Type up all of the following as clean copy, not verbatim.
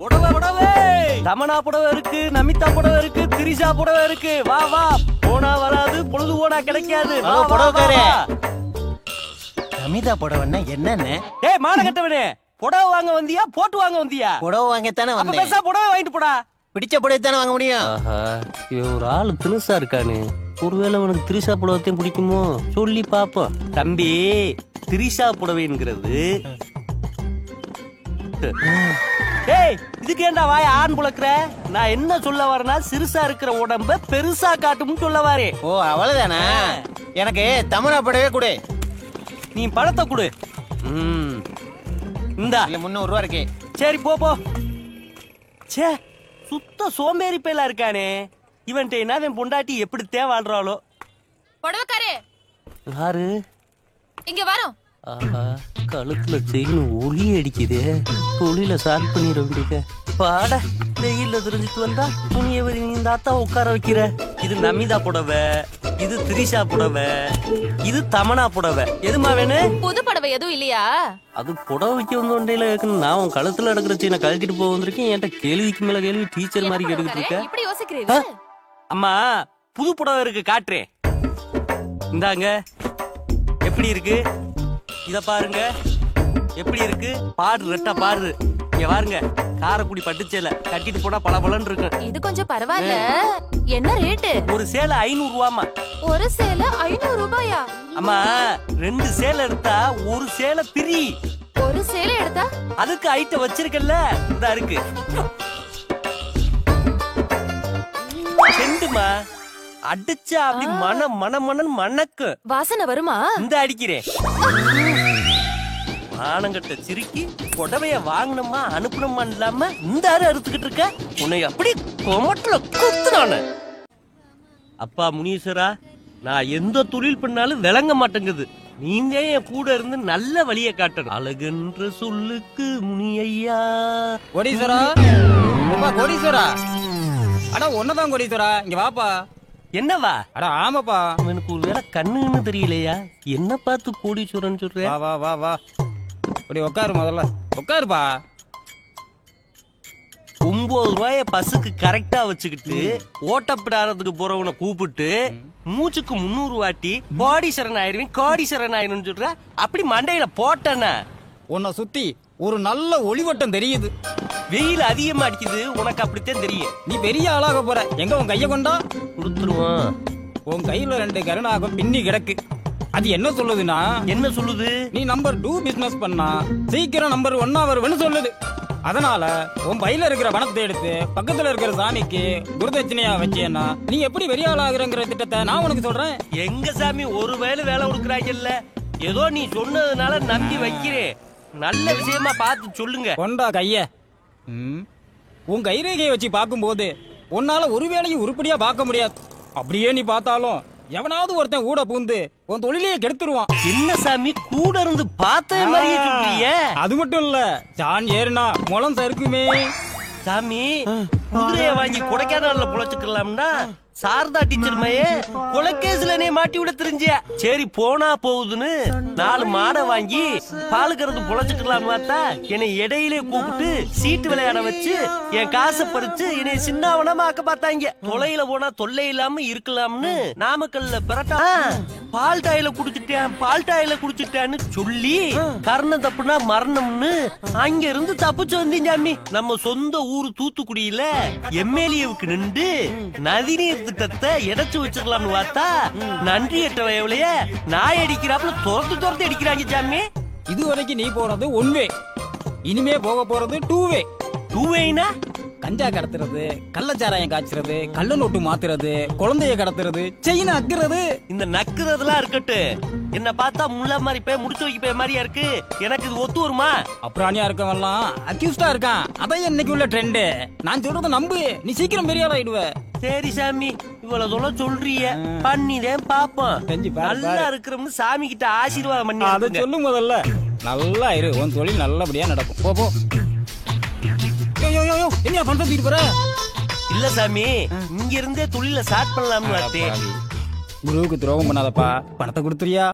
புடவை புடவை தமனா புடவை இருக்கு, நமிதா புடவை இருக்கு, திரிஷா புடவை இருக்கு. வா வா, போனா வராது, பொழுது போனா கிடைக்காது. புடவைக்காரே, நமிதா புடவைன்னா என்னன்னு? ஏய் மான கட்டவனே, புடவை வாங்க வந்தியா போட்டு வாங்க வந்தியா? புடவை வாங்கத்தானே அப்ப வந்தேன். பேசா புடவை வாங்கிட்டு போடா. பிடிச்ச புடவை தானே வாங்க முடியும். ஆஹா, இவன் ஒரு ஆளு தினுசா இருக்கானு. ஒருவேளை உனக்கு திரிஷா புடவைத்தையும் பிடிக்குமோ சொல்லி பாப்போம். தம்பி, திரிஷா புடவைங்கிறது ஏய், இதுக்கு ஏன்டா வாய ஆண் புழக்கிற? நான் என்ன சொல்ல வரேன்னா, சிறுசா இருக்கிற உடம்ப பெருசா காட்டும்னு சொல்ல வரேன். ஓ அவ்வளவுதானா? எனக்கு தமிழா புடவே கொடு. நீ பழத்தை கொடு. இந்தா இல்ல 300 ரூபா இருக்கு. சரி போ போ. சே, சுத்த சோம்பேறி பேலா இருக்கானே இவன்ட்ட. என்ன அவன் பொண்டாட்டி எப்படி வாழ்றாளோ? புடவைக்காரே யாரு? இங்க வரோம். ஆஹா, கழுத்துல செயின் ஒளி அடிக்குதே. தொழில ஸ்டார்ட் பண்ணிட வேண்டியது. பாட வெயில்ல தெரிஞ்சிட்டு வந்தா துணியை இந்த அத்தா உட்கார வைக்கிற. இது நமிதா புடவை, இது திரிஷா புடவை, இது தமனா புடவை. எதுமா வேணும்? புது புடவை எதுவும் இல்லையா? அது புடவை வைக்க வந்து ஒன்றையில இருக்கணும். நான் உன் கழுத்துல எடுக்கிற செயினை கழட்டிட்டு போக வந்திருக்கேன். என்கிட்ட கேள்விக்கு மேல கேள்வி, டீச்சர் மாதிரி கேட்டுக்கிட்டு இருக்க. இப்படி யோசிக்கிறீங்க? அம்மா, புது புடவை இருக்கு, காட்டுறேன். இந்தாங்க, எப்படி இருக்கு? இத பாருங்க, எப்படி இருக்கு? பாடு ரெட்டா பாடு. இங்க பாருங்க, காரக்குடி பட்டுச்சேலை கட்டிட்டு போனா பளபளன்னு இருக்கு. இது கொஞ்சம் பரவாயில்ல. என்ன ரேட்டு? ஒரு சேலை 500 ரூபாமா. ஒரு சேலை 500 ரூபாயா? அம்மா, 2 சேலை எடுத்தா ஒரு சேலை பிரி. ஒரு சேலை எடுத்தா அதுக்கு ஐட்டம் வச்சிருக்கல, இதா இருக்கு. செண்டுமா, அடிச்சா அப்படி மன மணக்கு. வாசனை வருமா? இந்த அடிக்கிறேன். ஆனங்கட்ட சிரிக்கி புடவைய வாங்கணுமா அனுப்பணுமா இல்லாம இந்த அறுத்துக்கிட்டு இருக்க. உன்னை அப்படி கொமட்டல குத்துனானு. அப்பா முனீஸ்வரா, நான் எந்த தொழில் பண்ணாலும் விளங்க மாட்டேங்குது. நீங்க என் கூட இருந்து நல்ல வழியை காட்டணும். அழகுன்ற சொல்லுக்கு முனியையா. கோடீஸ்வரா, கோடீஸ்வரா, அட ஒன்னதான் கோடீஸ்வரா, இங்க வாப்பா. என்னவா? அட ஆமாப்பா. எனக்கு ஒரு வேளை கண்ணுன்னு தெரியலையா? என்ன பார்த்து கோடீஸ்வரன் சொல்ற? வா வா வா வா, அப்படி உட்காரு, முதல்ல உட்காருப்பா. 9 ரூபாய பஸ்ஸுக்கு கரெக்டா வச்சுக்கிட்டு ஓட்டப்பிடாரத்துக்கு போறவனை கூப்பிட்டு மூச்சுக்கு 300 வாட்டி கோடீஸ்வரன் ஆயிருவேன் கோடீஸ்வரன் ஆயிரும் சொல்ற. அப்படி மண்டையில போட்டன. உன்னை சுத்தி ஒரு நல்ல ஒளிவட்டம் தெரியுது. வெயில் அதிகமா அடிக்குது, உனக்கு அப்படித்தான் தெரியும். நீ பெரிய ஆளாக போற. எங்க உன் கைய கொண்டா? கொடுத்துருவான். உன் கையில 2 கருணாகம் பின்னி கிடக்கு. அது என்ன சொல்லுதுன்னா, என்ன சொல்லுது? நீ நம்பர் 2 பிசினஸ் பண்ணா சீக்கிரம் நம்பர் 1 வருவேன்னு சொல்லுது. அதனால உன் பையில இருக்கிற பணத்தை எடுத்து பக்கத்துல இருக்கிற சாமிக்கு குருதட்சணையா வச்சேன்னா நீ எப்படி பெரிய ஆளாகிறங்கிற திட்டத்தை நான் உனக்கு சொல்றேன். எங்க சாமி ஒரு வேலை கொடுக்குறாங்கல்ல, ஏதோ நீ சொன்னதுனால நம்பி வைக்கிறேன். நல்ல விஷயமா பார்த்து சொல்லுங்க. கொண்டா கைய. உன் கைரேகையை வச்சு பார்க்கும்போது உன்னால ஒரு வேலையும் உருப்படியா பார்க்க முடியாது. அப்படியே நீ பார்த்தாலும் எவனாவது ஒருத்தன் ஊட பூந்து உன் தொழிலையே கெடுத்துருவான். என்ன சாமி, கூட இருந்து பார்த்த மாதிரி சொல்றீங்க? அது மட்டும் இல்ல, ஜான் ஏறுனா முளம் சறுக்குமே. சாமி, குதிரைய வாங்கி கொடைக்கானல்ல பொழைச்சுக்கலாம்னா சாரதா டீச்சர் மையே கொலைக்கேஸ்ல நீ மாட்டி விட தெரிஞ்ச. சரி போனா போகுதுன்னு 4 மாடை வாங்கி பாலுக்கிறது பொழைச்சுக்கலாம் பார்த்தா என்னை இடையிலே கூப்பிட்டு சீட்டு விளையாட வச்சு என் காசை பறிச்சு என்னை சின்னவனமா ஆக்க பார்த்தாங்க. தொலையில போனா தொல்லை இல்லாம இருக்கலாம்னு நாமக்கல்ல பெரட்டா பால் டாயில குடிச்சிட்டேன்னு சொல்லி கர்ணம் தப்புனா மரணம்னு அங்க இருந்து தப்பிச்சு வந்தீங்க சாமி. நம்ம சொந்த ஊரு தூத்துக்குடியில எம்எல்ஏவுக்கு நின்று நதிநீர் திட்டத்தை எடைச்சு வச்சிருக்கலாம்னு பார்த்தா நன்றி எட்டவைய நாய் அடிக்கிறாப்புல துரத்து அடிக்கிறாங்க சாமி. இதுவரைக்கும் நீ போறது 1 வே, இனிமே போக போறது 2 வே. 2 வேனா கஞ்சா கடத்துறது, கள்ளச்சாராயம் காய்ச்சறது, கள்ள நோட்டு மாத்துறது, குழந்தைய கடத்துறது, செயின அக்குறது. இந்த நக்குறதுலாம் இருக்கட்டு, என்ன பார்த்தா முள்ள மாதிரி போய் முடிச்சு வைக்க போய் மாதிரியா இருக்கு. எனக்கு இது ஒத்து வருமா? அப்புறாணியா இருக்கவெல்லாம் அக்யூஸ்டா இருக்கான். அதான் இன்னைக்கு உள்ள ட்ரெண்ட். நான் சொல்றத நம்பு, நீ சீக்கிரம் பெரிய ஆளாயிடுவ. சரி சாமி, இவ்வளவு சொல்ல சொல்றிய, பண்ணிதான் பாப்போம். செஞ்சு பாரு, நல்லா இருக்கிறோம்னு சாமி கிட்ட ஆசீர்வாதம் பண்ணி அதை சொல்லு முதல்ல. நல்லா இரு, உன் தொழில் நல்லபடியா நடக்கும். போ போ. என்ன பண்றது போற? இல்ல சாமி, இங்க இருந்தே தொழில ஸ்டார்ட் பண்ணலாம்னு பார்த்தேன். குருவுக்கு துரோகம் பண்ணாதப்பா, பணத்தை கொடுத்துறியா?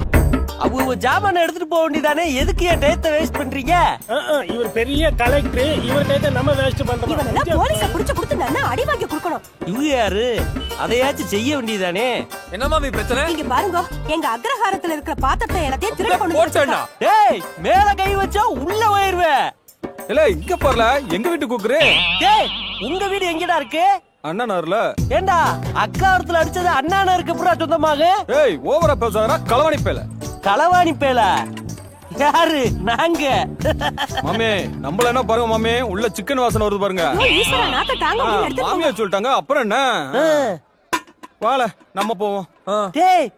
அவங்க ஜாமான எடுத்துட்டு போக வேண்டியதானே, எதுக்கு என் டயத்தை வேஸ்ட் பண்றீங்க? இவர் பெரிய கலெக்டர், இவர் டயத்தை நம்ம வேஸ்ட் பண்றோம். போலீஸ புடிச்சு கொடுத்து அடி வாங்கி கொடுக்கணும். இவங்க யாரு? அதையாச்சும் செய்ய வேண்டியதானே. என்ன மாமி பிரச்சனை? இங்க பாருங்க, எங்க அக்ரஹாரத்துல இருக்கிற பாத்திரத்தை எல்லாத்தையும் திருட கொண்டு போட்டேன்னா டேய், மேல கை வச்சா உள்ள போயிருவேன். இல்ல இங்க போறல, எங்க வீட்டு கூக்குறே. டேய், உங்க வீடு எங்கடா இருக்கு? அண்ணனார்ல. ஏண்டா அக்காரத்துல அடிச்சது அண்ணான இருக்கு புறா சொந்தமாக? ஏய் ஓவரா பேசாதடா, களவாணி பேல. களவாணி பேல யாரு? நாங்க. மாமே நம்மள என்ன பாருங்க மாமே, உள்ள சிக்கன் வாசனை வருது பாருங்க. ஈஸ்வரா நாக்க தாங்க முடியல, எடுத்து மாமியா சொல்லிட்டாங்க, அப்புறம் என்ன? வால நம்ம போவோம். டேய்,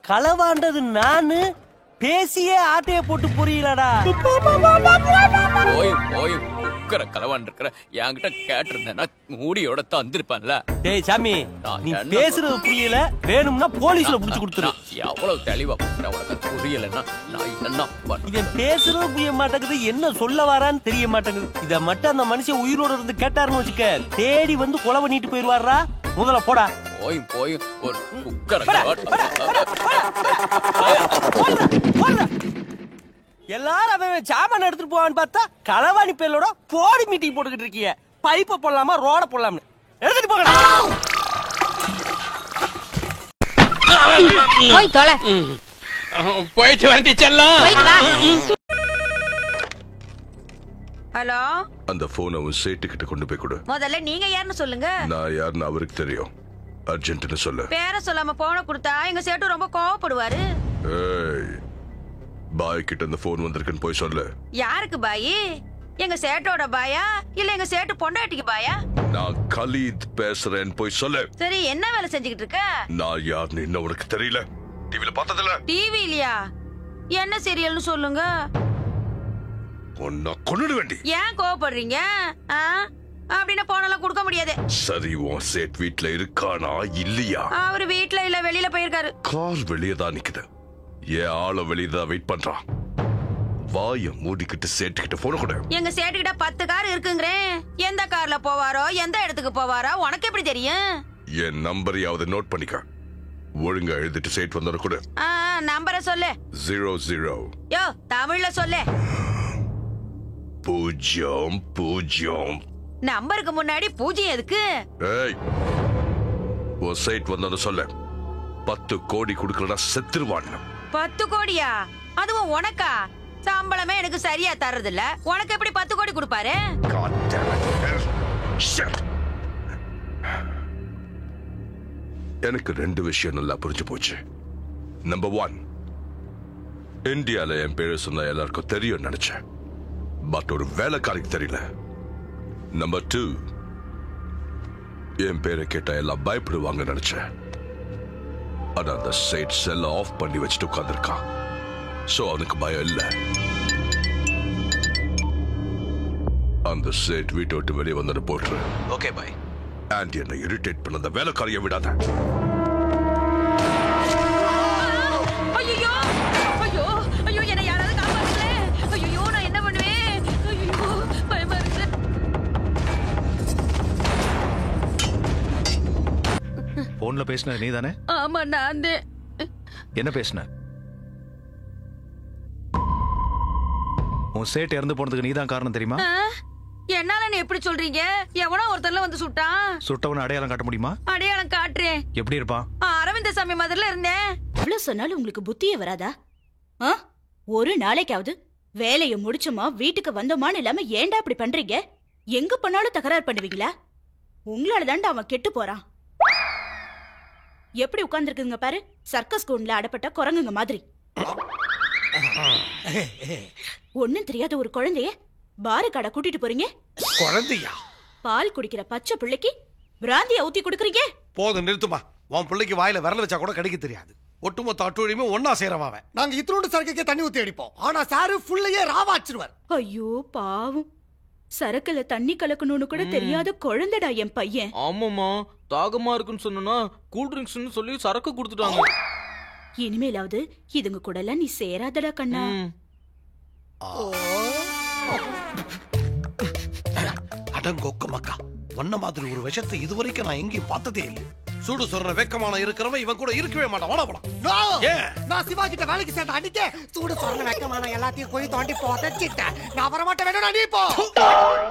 களவாண்டது நானு, பேசியே ஆட்டைய போட்டு புரியலடா. போய் போய் உக்கர கலவான் இருக்கிற என்கிட்ட கேட்டிருந்தேன்னா மூடியோட தந்திருப்பான்ல. டேய் சாமி, நீ பேசுறது புரியல, வேணும்னா போலீஸ்ல புடிச்சு கொடுத்துரு. எவ்வளவு தெளிவா உனக்கு புரியலன்னா நான் என்ன இவன் பேசுறது புரிய மாட்டேங்குது, என்ன சொல்ல வரான்னு தெரிய மாட்டேங்குது. இத மட்டும் அந்த மனுஷன் உயிரோட இருந்து கேட்டாருன்னு வச்சுக்க, தேடி வந்து கொலை பண்ணிட்டு போயிருவாரா. முதல்ல போடா. போய் போய் ஒரு உக்கர எல்லாரும் அவன் சாமான எடுத்துட்டு போவான்னு பார்த்தா களவாணி பேலோட போடி மீட்டிங் போட்டுக்கிட்டு இருக்கீங்க. பைப்பை போடலாமா ரோட போடலாம்னு எடுத்துட்டு போகடா. போய் தொலை. போயிட்டு வந்து செல்லம். ஹலோ, அந்த போன் அவன் சேட்டு கிட்ட கொண்டு போய் கொடு. முதல்ல நீங்க யாருன்னு சொல்லுங்க. நான் யாருன்னு அவருக்கு தெரியும். அர்ஜென்ட்னு சொல்லு. பேரை சொல்லாம போன கொடுத்தா எங்க சேட்டு ரொம்ப கோவப்படுவாரு. ஏய், பாய் கிட்ட அந்த போன் வந்திருக்குன்னு போய் சொல்லு. யாருக்கு பாயி? எங்க சேட்டோட பாயா இல்ல எங்க சேட்டு பொண்டாட்டிக்கு பாயா? நான் கலீத் பேசுறேன்னு போய் சொல்லு. சரி, என்ன வேலை செஞ்சுக்கிட்டு இருக்க? நான் யாருன்னு இன்னும் உனக்கு தெரியல. டிவில பார்த்ததில்ல? டிவி இல்லையா? என்ன சீரியல்னு சொல்லுங்க. உன்னை கொன்னுட வேண்டி. ஏன் கோவப்படுறீங்க? அப்படின்னா போனெல்லாம் கொடுக்க முடியாது. சரி, உன் சேட் வீட்ல இருக்கானா இல்லையா? அவரு வீட்ல இல்ல, வெளியில போயிருக்காரு. கார் வெளியே தான் நிக்குது. ஏன் ஆள வெளியே தான் வெயிட் பண்றான். வாய மூடிக்கிட்டு சேட்டுக்கிட்ட போன கூட. எங்க சேட்டுக்கிட்ட 10 கார் இருக்குங்கிறேன். எந்த கார்ல போவாரோ, எந்த இடத்துக்கு போவாரோ உனக்கு எப்படி தெரியும்? என் நம்பரையாவது நோட் பண்ணிக்க. ஒழுங்கா எழுதிட்டு சேட் வந்தோட கூட. நம்பரை சொல்லு. 00. யோ, தமிழ்ல சொல்லு. 00. நம்பருக்கு முன்னாடி 0 எதுக்கு? ஏய், ஒரு சைட் வந்தோட சொல்ல. 10 கோடி கொடுக்கலனா செத்துருவான். 10 கோடியா? அதுவும் உனக்கா? சம்பளமே எனக்கு சரியா தர்றது இல்ல, உனக்கு எப்படி 10 கோடி கொடுப்பாரு? எனக்கு 2 விஷயம் நல்லா புரிஞ்சு போச்சு. நம்பர் 1, இந்தியால என் பேரு சொன்ன எல்லாருக்கும் தெரியும் நினைச்சேன். பட் ஒரு வேலைக்காரிக்கு தெரியல. நம்பர் 2, என் பேரை கேட்டா எல்லாம் பயப்படுவாங்க நினைச்சேன். ஆனா அந்த சைட் செல்ல ஆஃப் பண்ணி வச்சுட்டு உட்கார்ந்திருக்கான். சோ அவனுக்கு பயம் இல்ல. அந்த சைட் வீட்டை விட்டு வெளியே வந்து போட்டுரு. Okay bye. அண்ட் என்னை இரிட்டேட் பண்ண அந்த வேலைக்காரியை விடாத. ஐயோ ஐயோ ஐயோ, என்ன யாராவது காப்பாத்துங்களே. ஐயோ, நான் என்ன பண்ணுவேன்? ஐயோ, பயமா இருக்கு. போன்ல பேசின நீ தானே? ஆமா, நான் தான். என்ன பேசின? உன் சேட் இறந்து போனதுக்கு நீ தான் காரணம் தெரியுமா? என்னால நீ எப்படி சொல்றீங்க? எவனோ ஒருத்தர்ல வந்து சுட்டான். சுட்டவன அடையாளம் காட்ட முடியுமா? அடையாளம் காட்டுறேன். எப்படி இருப்பான்? அரவிந்த சாமி மாதிரில இருந்தேன். இவ்வளவு சொன்னாலும் உங்களுக்கு புத்தியே வராதா? ஒரு நாளைக்காவது வேலையை முடிச்சோமா வீட்டுக்கு வந்தோமான்னு இல்லாம ஏன்டா இப்படி பண்றீங்க? எங்க பண்ணாலும் தகராறு பண்ணுவீங்களா? உங்களால தாண்டா அவன் கெட்டு போறான். எப்படி உட்கார்ந்துருக்குங்க பாரு, சர்க்கஸ் கூண்ல அடப்பட்ட குரங்குங்க மாதிரி. ஒண்ணும் தெரியாத ஒரு குழந்தைய பாரு கடை கூட்டிட்டு போறீங்க. குழந்தையா? பால் குடிக்கிற பச்சை பிள்ளைக்கு பிராந்திய ஊத்தி கொடுக்குறீங்க. போதும், நிறுத்துமா. உன் பிள்ளைக்கு வாயில விரல வச்சா கூட கடிக்க தெரியாது. ஒட்டுமொத்த அட்டுழியுமே ஒன்னா சேரவாவன். நாங்க இத்தனோண்டு சரக்குக்கே தண்ணி ஊத்தி அடிப்போம். ஆனா சாரு ஃபுல்லையே ராவாச்சிருவார். ஐயோ பாவம், சரக்குல தண்ணி கலக்கணும்னு கூட தெரியாத குழந்தைடா என் பையன். ஆமாமா, தாகமா இருக்குன்னு சொன்னா கூல் ட்ரிங்க்ஸ்னு சொல்லி சரக்கு கொடுத்துட்டாங்க. இனிமேலாவது இதுங்க கூட எல்லாம் நீ சேராதடா கண்ணா. அடங்கொக்க மக்கா, ஒன்ன மாதிரி ஒரு விஷத்தை இதுவரைக்கும் நான் எங்கேயும் பார்த்ததே இல்லை. சூடு சொல்ற வெக்கமான இருக்கிறவன் இவன் கூட இருக்கவே மாட்டான். வாடா போடா. நான் சிவா கிட்ட வேலைக்கு சேர்ந்த அன்னைக்கே சூடு சொல்ற வெக்கமான எல்லாத்தையும் போய் தோண்டி போட்டுட்டேன். நான் வர மாட்டேன், வேணும் நீ போ.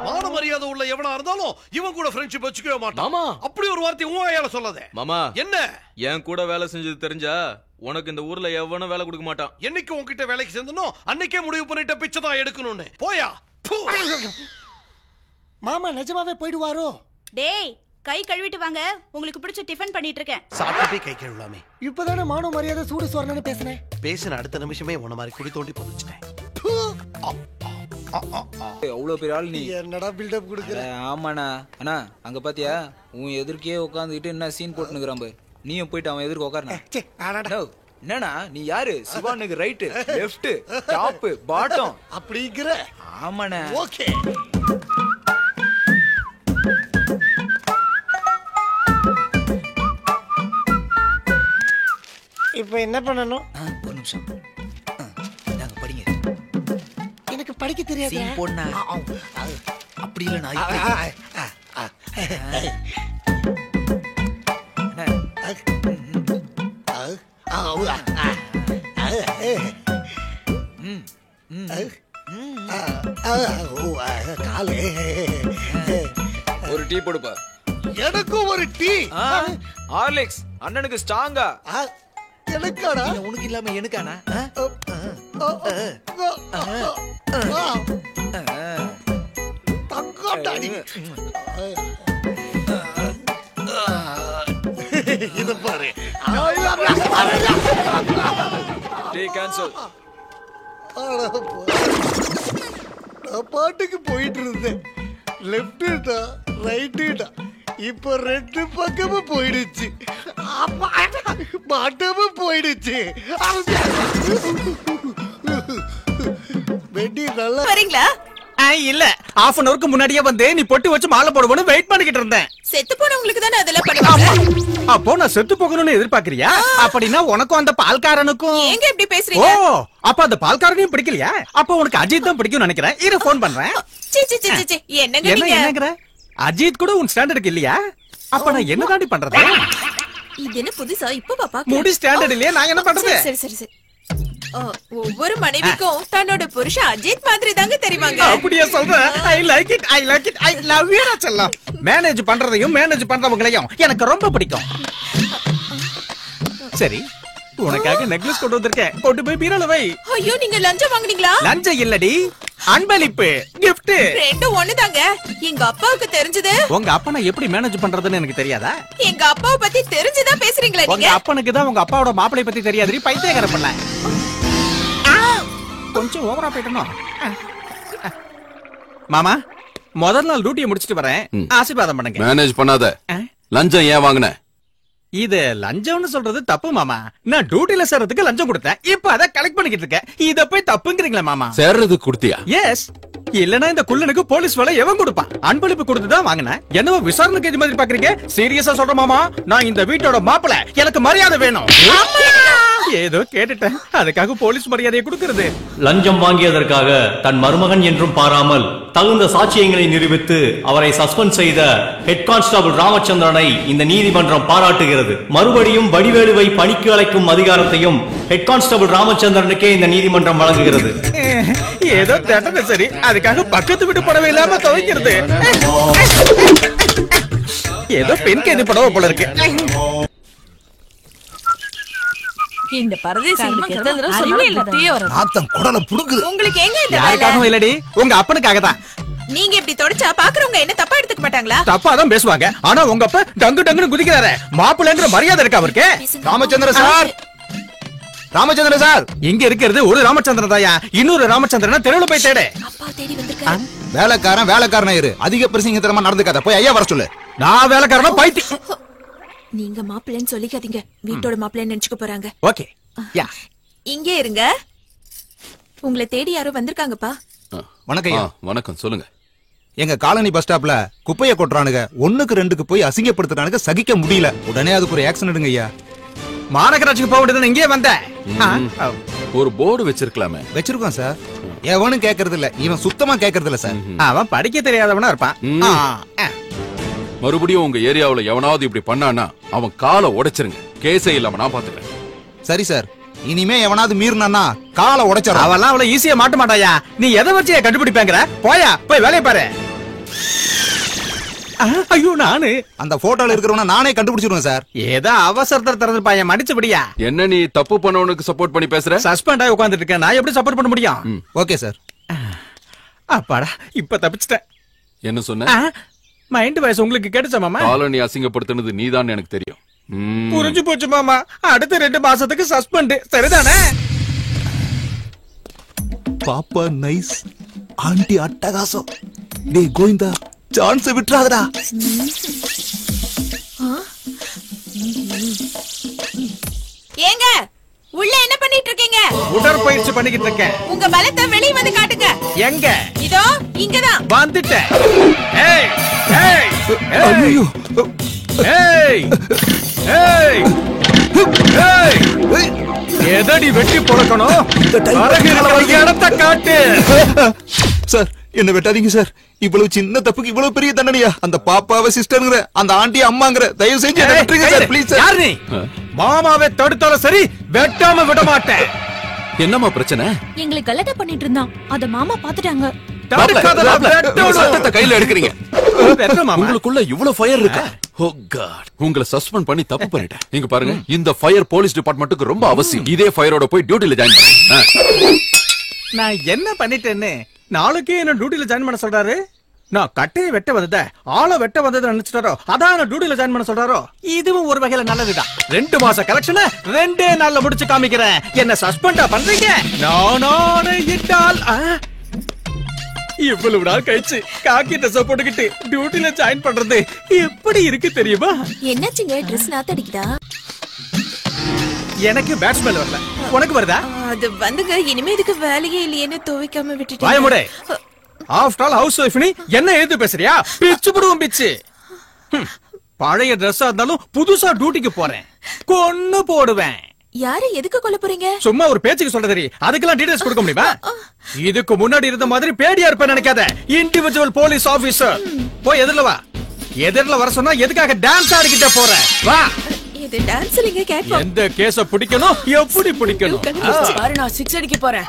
மான மரியாதை உள்ள எவனா இருந்தாலும் இவன் கூட ஃப்ரெண்ட்ஷிப் வச்சுக்கவே மாட்டான். மாமா அப்படி ஒரு வார்த்தை உன் வாயால சொல்லாதே. மாமா என்ன என் கூட வேலை செஞ்சது தெரிஞ்சா உனக்கு இந்த ஊர்ல எவனும் வேலை கொடுக்க மாட்டான். என்னைக்கு உன்கிட்ட வேலைக்கு சேர்ந்தனோ அன்னைக்கே முடிவு பண்ணிட்ட பிச்சை தான் எடுக்கணும்னு. போயா. மாமா நிஜமாவே போயிடுவாரோ? டேய் கை கழுவிட்டு வாங்க, உங்களுக்கு பிடிச்ச டிஃபன் பண்ணிட்டு இருக்கேன். சாப்பிட்டே கை கழுவலாமே. இப்பதானே மான மரியாதை சூடு சொரணன்னு பேசினேன். பேசின அடுத்த நிமிஷமே உன்ன மாதிரி குடி தோண்டி புதைச்சிட்டேன். அவ்வளவு பெரிய ஆள் நீ. என்னடா பில்டப் கொடுக்குற? ஆமாண்ணா. அண்ணா அங்க பாத்தியா உன் எதிர்க்கே உட்காந்துக்கிட்டு என்ன சீன் போட்டுனுக்குறான் பாரு. நீயும் போயிட்டு அவன் எதிர்க்க உட்காருண்ணா. என்னண்ணா நீ யாரு? சிவானுக்கு ரைட்டு லெஃப்ட் டாப் பாட்டம் அப்படிங்கிற? ஆமாண்ணா. ஓகே. இப்போ என்ன பண்ணணும்? ஒரு நிமிஷம் நாங்க படிங்க. எனக்கு படிக்க தெரியாது. சீன் போடுனா அப்படி இல்ல நான் ஒரு டீ போடுப்பா. எனக்கும் ஒரு டீ. ஹார்லிக்ஸ் அண்ணனுக்கு ஸ்ட்ராங்கா. எனக்காடா? உனக்கு இல்லாம எனக்கானா? இது பாரு. Tea cancel. நான் பாட்டுக்கு போயிட்டு இருந்தேன். லெஃப்ட் ரைட்டு இப்ப ரெண்டு பக்கமும் போயிடுச்சு. மாட்டமும் போயிடுச்சு. வெட்டி நல்லா வரீங்களா? இல்ல half an hourக்கு முன்னாடியே வந்து நீ பொட்டி வச்சு மாலை போடுவோன்னு வெயிட் பண்ணிக்கிட்டு இருந்தேன். செத்து போனவங்களுக்கு தானே அதெல்லாம் பண்ணுவாங்க. அப்போ நான் செத்து போகணும்னு எதிர்பார்க்கறியா? அப்படின்னா உனக்கும் அந்த பால்காரனுக்கும் ஏங்க இப்படி பேசுறீங்க? ஓ அப்ப அந்த பால்காரனையும் பிடிக்கலையா? அப்ப உனக்கு அஜித் தான் பிடிக்கும்னு நினைக்கிறேன். இரு ஃபோன் பண்றேன். என்னங்க நீங்க? என்னங்கற? அஜித் கூட உன் ஸ்டாண்டர்டுக்கு இல்லையா? அப்ப நான் என்ன தாண்டி பண்றது? இது என்ன புதுசா இப்ப பாப்பா? முடி ஸ்டாண்டர்ட் இல்லையா? நான் என்ன பண்றது? சரி ஒவ்வொரு மனைவிக்கும் தன்னோட புருஷன் அஜித் மாதிரி தாங்க தெரியுமாங்க. அப்படியே சொல்றேன். I like it I love you செல்லம். மேனேஜ் பண்றதையும் மேனேஜ் பண்றவங்களையும் எனக்கு ரொம்ப பிடிக்கும். சரி உனக்காக நெக்லஸ் கொண்டு வந்திருக்கேன். கொண்டு போய் பீரோல வை. ஐயோ நீங்க லஞ்சம் வாங்குனீங்களா? லஞ்சம் இல்லடி, அன்பளிப்பு gift. ரெண்டும் ஒண்ணுதாங்க. எங்க அப்பாவுக்கு தெரிஞ்சது. உங்க அப்பனை எப்படி மேனேஜ் பண்றதுன்னு எனக்கு தெரியாதா? எங்க அப்பாவை பத்தி தெரிஞ்சுதான் பேசுறீங்களா நீங்க? உங்க அப்பனுக்கு தான் உங்க அப்பாவோட மாப்பிளை பத்தி தெரியாதுடி பைத்தியக்கார பண்ண. கொஞ்சம் ஓவரா போயிட்டணும். மாமா முதல் நாள் டியூட்டியை முடிச்சிட்டு வரேன். ஆசீர்வாதம் பண்ணுங்க. மேனேஜ் பண்ணாத. லஞ்சம் ஏன் வாங்குன? இது லஞ்சம்னு சொல்றது தப்பு மாமா. நான் டியூட்டில சேர்றதுக்கு லஞ்சம் கொடுத்தேன். இப்ப அத கலெக்ட் பண்ணிக்கிட்டு இருக்கேன். இத போய் தப்புங்கறீங்களா மாமா? சேர்றதுக்கு கொடுத்தியா? எஸ். இல்லனா இந்த குள்ளனுக்கு போலீஸ் வேலை எவன் கொடுப்பான்? அன்பளிப்பு கொடுத்து தான் வாங்குனேன். என்னவோ விசாரணைக்கு இது மாதிரி பாக்குறீங்க? சீரியஸா சொல்றேன் மாமா, நான் இந்த வீட்டோட மாப்பிள்ளை. எனக்கு மரியாதை வேணும். ஏதோ கேட்டுட்டேன், அதுக்காக போலீஸ் மரியாதையை கொடுக்கிறது. லஞ்சம் வாங்கியதற்காக தன் மருமகன் என்றும் பாராமல் தகுந்த சாட்சியங்களை நிரூபித்து அவரை சஸ்பெண்ட் செய்த ஹெட் கான்ஸ்டபிள் ராமச்சந்திரனை இந்த நீதிமன்றம் பாராட்டுகிறது. மறுபடியும் வடிவேலுவை பணிக்கு அழைக்கும் அதிகாரத்தையும் ஹெட் கான்ஸ்டபிள் ராமச்சந்திரனுக்கே இந்த நீதிமன்றம் வழங்குகிறது. ஏதோ தேட்டது சரி, அதுக்காக பக்கத்து வீட்டு படவே இல்லாம துவைக்கிறது. ஏதோ பெண் கைது படவை போல இருக்கு. இந்த பரதேசிகளுக்கு எத்தனை தடவை சொல்லவே இல்ல தீய வர. நாத்தம் குடல புடுங்குது. உங்களுக்கு எங்க இந்த வேலை? யாருக்காகவும் இல்லடி, உங்க அப்பனுக்காக தான். நீங்க இப்படி தொடச்சா பாக்குறவங்க என்ன தப்பா எடுத்துக்க மாட்டாங்களா? தப்பா தான் பேசுவாங்க. ஆனா உங்க அப்பா டங்கு டங்குன்னு குதிக்கிறாரு. மாப்பிள்ளைங்கிற மரியாதை இருக்கா அவருக்கு? ராமச்சந்திர சார், ராமச்சந்திர சார், இங்க இருக்கிறது ஒரு ராமச்சந்திரன் தாயா. இன்னொரு ராமச்சந்திரன் தெருவுல போய் தேடு. அப்பா தேடி வந்திருக்காரு. வேலைக்காரன் இரு. அதிக பிரசிங்கத்தனமா நடந்துக்காத. போய் ஐயா வர சொல்லு. நான் வேலைக்காரனா பைத்தி. நீங்க மாப்பிள்ளைன்னு சொல்லிக்காதீங்க. வீட்டோட மாப்பிள்ளைன்னு நினைச்சுக்க போறாங்க. ஓகே. யா. இங்கே இருங்க. உங்களை தேடி யாரோ வந்திருக்காங்கப்பா. வணக்கம் ஐயா. வணக்கம், சொல்லுங்க. எங்க காலனி பஸ் ஸ்டாப்ல குப்பைய கொட்டுறானுங்க. 1க்கு 2க்கு போய் அசிங்கப்படுத்துறானுங்க. சகிக்க முடியல. உடனே அதுக்கு ஒரு ஆக்ஷன் எடுங்க ஐயா. மாநகராட்சிக்கு போக வேண்டியது இங்கே வந்தேன். ஒரு போர்டு வச்சிருக்கலாமே. வச்சிருக்கோம் சார். எவனும் கேக்குறது இல்ல. இவன் சுத்தமா கேக்குறது இல்ல சார். அவன் படிக்க தெரியாதவனா இருப்பான். மறுபடியும் உங்க ஏரியாவுல எவனாவது இப்படி பண்ணானா அவன் காலை உடைச்சிருங்க. கேஸே இல்லாம நான் பாத்துக்கிறேன். சரி சார், இனிமே எவனாவது மீறினானா காலை உடைச்சிடும். அவெல்லாம் அவ்வளவு ஈஸியா மாட்ட மாட்டாயா. நீ எதை வச்சு கண்டுபிடிப்பாங்கற? போயா போய் வேலைய பாரு. ஐயோ நானு அந்த போட்டோல இருக்கிறவன நானே கண்டுபிடிச்சிருவேன் சார். ஏதோ அவசரத்துல திறந்து பையன் மன்னிச்சுபடியா. என்ன நீ தப்பு பண்ணவனுக்கு சப்போர்ட் பண்ணி பேசுற? சஸ்பெண்ட் ஆகி உட்கார்ந்துட்டு இருக்கேன், நான் எப்படி சப்போர்ட் பண்ண முடியும்? Okay sir. அப்பாடா இப்ப தப்பிச்சிட்டேன். என்ன சொன்ன? மைண்ட் வாய்ஸ் உங்களுக்கு கேட்டுச்சா மாமா? காலனி அசிங்கப்படுத்தினது நீதான் எனக்கு தெரியும். புரிஞ்சு போச்சு மாமா. அடுத்த 2 மாசத்துக்கு சஸ்பெண்ட். சரிதானே? பாப்பா நைஸ், ஆண்டி அட்டகாசம். டேய் கோவிந்தா, சான்ஸ் விட்டுறாதடா. ஏங்க உள்ள என்ன பண்ணிட்டு இருக்கீங்க? உடற்பயிற்சி பண்ணிக்கிட்டு இருக்கேன். உங்க பலத்தை வெளிய வந்து காட்டுங்க. எங்க? இதோ இங்கதான் வந்துட்டேன். ஏய் ஏய் ஐயோ ஏய் ஏய் ஏய் எதடி வெட்டி போடணும்? இடத்த காட்டு. சார் என்ன வெட்டாதீங்க சார். இவ்வளவு சின்ன தப்புக்கு இவ்வளவு பெரிய தண்டனையா? அந்த பாப்பாவை சிஸ்டர்ங்கற, அந்த ஆண்டி அம்மாங்கற, தயவு செஞ்சு என்ன விட்டுருங்க சார் ப்ளீஸ் சார். யார் நீ? மாமாவே தடுத்தாலும் சரி வெட்டாம விட மாட்டேன். என்னம்மா பிரச்சனை? எங்களை கலட்ட பண்ணிட்டு இருந்தான், அத மாமா பாத்துட்டாங்க. சட்டத்தை கையில எடுக்கிறீங்க. உங்களுக்குள்ள இவ்வளவு ஃபயர் இருக்கா? ஓ காட், உங்களை சஸ்பெண்ட் பண்ணி தப்பு பண்ணிட்டேன். இங்க பாருங்க, இந்த ஃபயர் போலீஸ் டிபார்ட்மெண்ட்டுக்கு ரொம்ப அவசியம். இதே ஃபயரோட போய் டியூட்டில ஜாயின் பண்ணுங்க. நான் என்ன பண்ணிட்டேன்னு நாளைக்கே என்ன டியூட்டில ஜாயின் பண்ண சொல்றாரு? நான் கட்டையை வெட்ட வந்தத ஆளை வெட்ட வந்தத நினைச்சிட்டாரோ, அதான் நான் டியூட்டில ஜாயின் பண்ண சொல்றாரோ? இதுவும் ஒரு வகையில நல்லதுதான். 2 மாச கலெக்ஷனை 2 நாள்ல முடிச்சு காமிக்கிறேன். என்ன சஸ்பெண்டா பண்றீங்க? நானே இட்டால் இவ்வளவு நாள் கழிச்சு காக்கி ட்ரெஸ் போட்டுக்கிட்டு டியூட்டில ஜாயின் பண்றது எப்படி இருக்கு தெரியுமா? என்னாச்சுங்க, ட்ரெஸ் நாத்தடிக்குதா? எனக்கு பேட் ஸ்மெல் வரல, உனக்கு வருதா? அது வந்துங்க, இனிமே இதுக்கு வேலையே இல்லையேன்னு துவைக்காம விட்டுட்டேன். வாய மூடு. ஆஃப்டர் ஆல் ஹவுஸ் வைஃப் நீ என்ன எழுது பேசுறியா? பிச்சு புடுவோம் பிச்சு. பழைய ட்ரெஸ்ஸா இருந்தாலும் புதுசா டியூட்டிக்கு போறேன், கொன்னு போடுவேன். யாரை எதுக்கு கொல்ல போறீங்க? சும்மா ஒரு பேச்சுக்கு சொல்றதே, அதுக்கெல்லாம் டீடைல்ஸ் கொடுக்க முடியுமா? இதுக்கு முன்னாடி இருந்த மாதிரி பேடியா இருப்பேன் நினைக்காத. Individual police officer. போய் எதிரில வா. எதிரில வர சொன்னா எதுக்காக டான்ஸ் ஆடிக்கிட்டே போற? வா. இது டான்ஸ் இல்லைங்க, கேட்போம். எந்த கேஸ பிடிக்கணும், எப்படி பிடிக்கணும்? பாரு, நான் 6 அடிக்க போறேன்.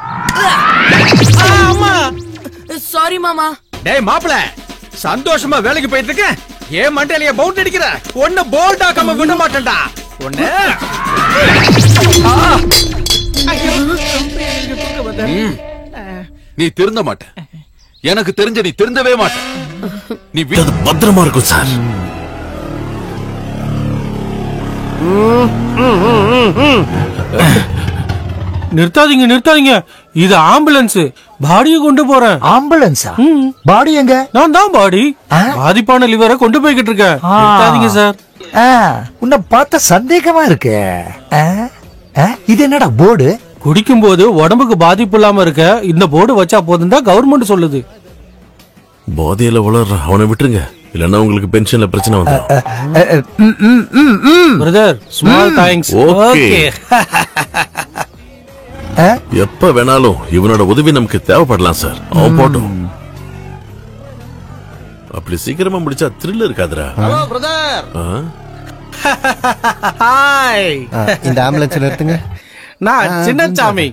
அம்மா சாரி மாமா. டேய் மாப்ள, சந்தோஷமா வேலைக்கு போயிட்டு இருக்கேன். ஏன் மண்டையில பவுண்ட் அடிக்கிற? ஒண்ணு போல்ட் ஆக்காம விட மாட்டேன்டா. ஒண்ணு நீ திருந்த மாட்ட. எனக்கு தெரிஞ்ச நீ திருந்தவே மாட்ட. நீ பத்திரமா இருக்கும் சார். நிறுத்தாதீங்க நிறுத்தாதீங்க, இது ஆம்புலன்ஸ். பாடியை கொண்டு போறேன். ஆம்புலன்ஸா? பாடி எங்க? நான் தான் பாடி. பாதிப்பான லிவரை கொண்டு போய்கிட்டு இருக்கேன். நிறுத்தாதீங்க சார். உன்னை பார்த்த சந்தேகமா இருக்கு. இது என்னடா போர்டு? குடிக்கும் போது உடம்புக்கு பாதிப்பு இல்லாம இருக்க இந்த போர்டு வச்சா போதும் தான் கவர்மெண்ட் சொல்லுது. போதையில வளர்ற அவனை விட்டுருங்க, இல்லன்னா உங்களுக்கு பென்ஷன்ல பிரச்சனை வந்துடும். Brother, small thanks. ஓகே. எப்ப வேணாலும் இவனோட உதவி நமக்கு தேவைப்படலாம் சார். அவன் போட்டும். அப்படி சீக்கிரமா முடிச்சா த்ரில் இருக்காதுடா. Hello brother. ஹாய். இந்த ஆம்புலன்ஸ் நிறுத்துங்க. நான் சின்னசாமி,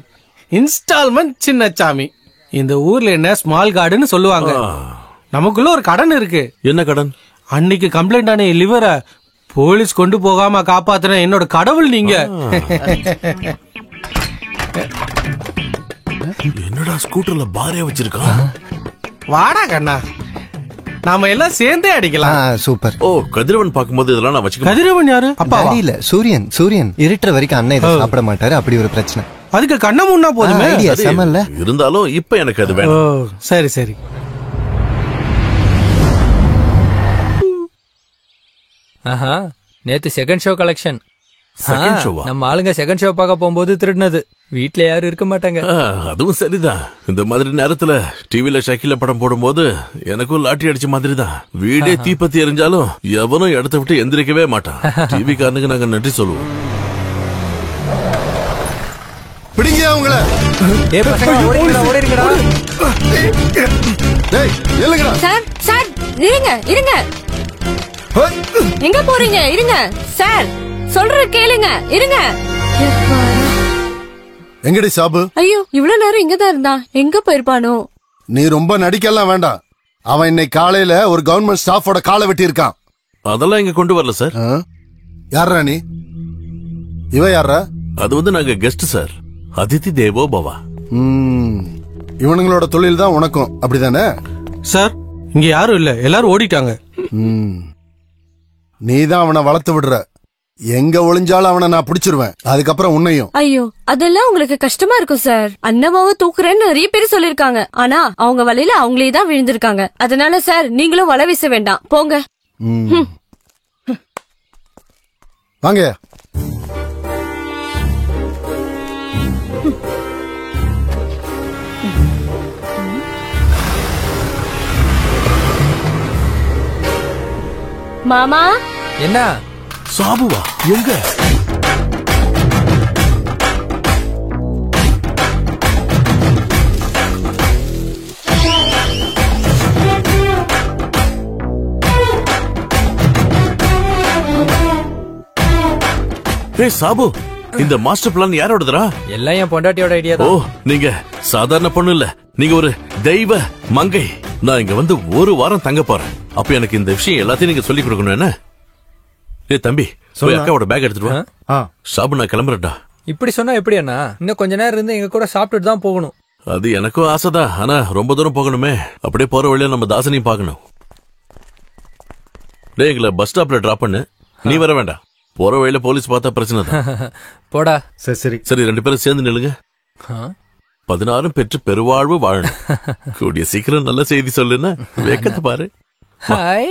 இன்ஸ்டால்மெண்ட் சின்னசாமி. இந்த ஊர்ல என்ன ஸ்மால் கார்டுன்னு சொல்லுவாங்க. நமக்குள்ள ஒரு கடன் இருக்கு. என்ன கடன்? அன்னைக்கு கம்ப்ளைண்ட் ஆன லிவரை போலீஸ் கொண்டு போகாம காப்பாத்துன என்னோட கடவுள் நீங்க. என்னடா ஸ்கூட்டர்ல பாரே வச்சிருக்கான்? வாடா கண்ணா, நாம எல்லாம் சேர்ந்தே அடிக்கலாம். சூப்பர். ஓ, கதிரவன் பாக்கும்போது இதெல்லாம் நான் வச்சுக்க. கதிரவன் யாரு? அப்பா இல்ல, சூரியன். சூரியன் இருட்டுற வரைக்கும் அண்ணன் இதை சாப்பிட மாட்டாரு. அப்படி ஒரு பிரச்சனை. அதுக்கு கண்ண முன்னா போதுமே. செமல்ல. இருந்தாலும் இப்ப எனக்கு அது வேணும். சரி சரி. ஆஹா, நேத்து செகண்ட் ஷோ கலெக்ஷன். செகண்ட் ஷோவா? நம்ம ஆளுங்க செகண்ட் ஷோ பார்க்க போகும்போது திருடினது. வீட்ல யாரும் இருக்க மாட்டாங்க. அதுவும் சரிதான். இந்த மாதிரி நேரத்துல டிவில ஷக்கில படம் போடும்போது எனக்கும் லாட்டி அடிச்ச மாதிரி தான். வீடே தீப்பத்தி எரிஞ்சாலும் எவனும் இடத்த விட்டு எந்திரிக்கவே மாட்டான். டிவி காரனுக்கு நாங்க நன்றி சொல்லுவோம். பிடிங்க அவங்கள. சார் சார் இருங்க இருங்க. எங்க போறீங்க? இருங்க சார், சொல்ற கேளுங்க, இருங்க. எங்கடி சாபு? ஐயோ, இவ்வளவு நேரம் இங்கதான் இருந்தான், எங்க போயிருப்பானோ? நீ ரொம்ப நடிக்கலாம் வேண்டாம். அவன் இன்னைக்கு காலையில ஒரு கவர்மெண்ட் ஸ்டாஃபோட காலை வெட்டி இருக்கான். அதெல்லாம் இங்க கொண்டு வரல சார். யாரா நீ? இவ யாரா? அது வந்து நாங்க கெஸ்ட் சார். அதிதி தேவோ பவா. இவனுங்களோட தொழில் தான் உனக்கும், அப்படிதானே? சார், இங்க யாரும் இல்ல, எல்லாரும் ஓடிட்டாங்க. நீதான் அவனை வளர்த்து விடுற. எங்க ஒளிஞ்சாலும் அவனை நான் பிடிச்சிருவேன். அதுக்கப்புறம் உன்னையும். ஐயோ, அதெல்லாம் உங்களுக்கு கஷ்டமா இருக்கும் சார். அண்ணமாவை தூக்குறேன்னு நிறைய பேர் சொல்லிருக்காங்க. ஆனா அவங்க வலையில அவங்களே தான் விழுந்திருக்காங்க. அதனால சார், நீங்களும் வலை வீச வேண்டாம், போங்க. வாங்க. மாமா. என்ன? சாபுவா? எங்க? ஏய் சாபு, இந்த மாஸ்டர் பிளான் யாரோடதுடா? எல்லாம் என் பொண்டாட்டியோட ஐடியா ஓ, தான். நீங்க சாதாரண பொண்ணு இல்ல, நீங்க ஒரு தெய்வ மங்கை. நான் இங்க வந்து ஒரு வாரம் தங்க போறேன். அப்ப எனக்கு இந்த விஷயம் எல்லாத்தையும் நீங்க சொல்லி கொடுக்கணும். என்ன? ஏய் தம்பி, போய் அக்காவோட பேக் எடுத்துட்டு வா. சாபு, நான் கிளம்புறேன்டா. இப்படி சொன்னா எப்படி அண்ணா? இன்னும் கொஞ்ச நேரம் இருந்து எங்க கூட சாப்பிட்டுட்டு தான் போகணும். அது எனக்கும் ஆசைதான், ஆனா ரொம்ப தூரம் போகணுமே. அப்படியே போற வழியில நம்ம தாசனையும் பார்க்கணும். டேய், எங்களை பஸ் ஸ்டாப்ல டிராப் பண்ணு. நீ வர வேண்டாம். போற வழியில போலீஸ் பார்த்தா பிரச்சனை தான். போடா. சரி சரி, 2 பேரும் சேர்ந்து நில்லுங்க. 16 பெற்று பெருவாழ்வு வாழணும். கூடிய சீக்கிரம் நல்ல செய்தி சொல்லுன்னா வேக்கத்தை பாரு. ஹாய்.